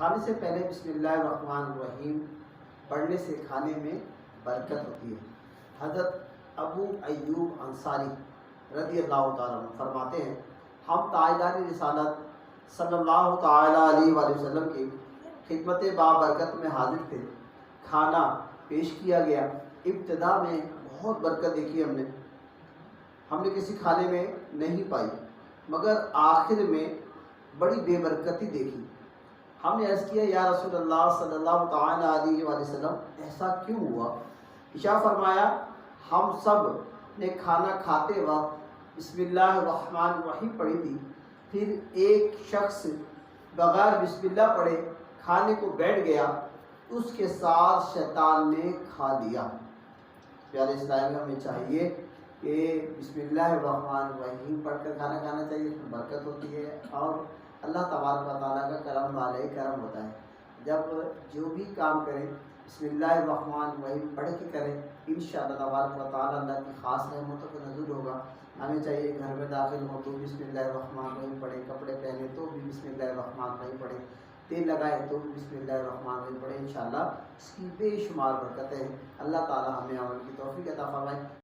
کھانے سے پہلے بسم اللہ الرحمن الرحیم پڑھنے سے کھانے میں برکت ہوتی ہے۔ حضرت ابو ایوب انصاری رضی اللہ تعالیٰ عنہ فرماتے ہیں، ہم تاجدار رسالت صلی اللہ تعالیٰ علیہ وآلہ وسلم کی خدمت بابرکت میں حاضر تھے۔ کھانا پیش کیا گیا، ابتدا میں بہت برکت دیکھی ہم نے کسی کھانے میں نہیں پائی، مگر آخر میں بڑی بے برکتی دیکھی۔ ہم نے عرض کیا، یا رسول اللہ صلی اللہ تعالیٰ علیہ وآلہ وسلم ایسا کیوں ہوا؟ ارشاد فرمایا، ہم سب نے کھانا کھاتے وقت بسم اللہ الرحمن الرحیم پڑھی تھی، پھر ایک شخص بغیر بسم اللہ پڑھے کھانے کو بیٹھ گیا، اس کے ساتھ شیطان نے کھا لیا۔ پیارے اسلام میں ہمیں چاہیے کہ بسم اللہ الرحمن الرحیم پڑھ کر کھانا کھانا چاہیے، اس میں برکت ہوتی ہے اور اللہ تبارک و تعالیٰ کا کرم والے کرم ہوتا ہے۔ جب جو بھی کام کریں بسم اللہ الرحمن الرحیم پڑھ کے کریں، انشاءاللہ تبارک و تعالیٰ اللہ کی خاص رحمتوں کا نزول ہوگا۔ ہمیں چاہیے گھر میں داخل ہو تو بسم اللہ الرحمن الرحیم پڑھیں، کپڑے پہنے تو بھی بسم اللہ الرحمن الرحیم پڑھیں، تیل لگائے تو بھی بسم اللہ الرحمن الرحیم پڑھیں، انشاءاللہ اس کی بے شمار برکتیں ہیں۔ اللہ تعالیٰ ہمیں عمل کی توفیق عطا فرمائے۔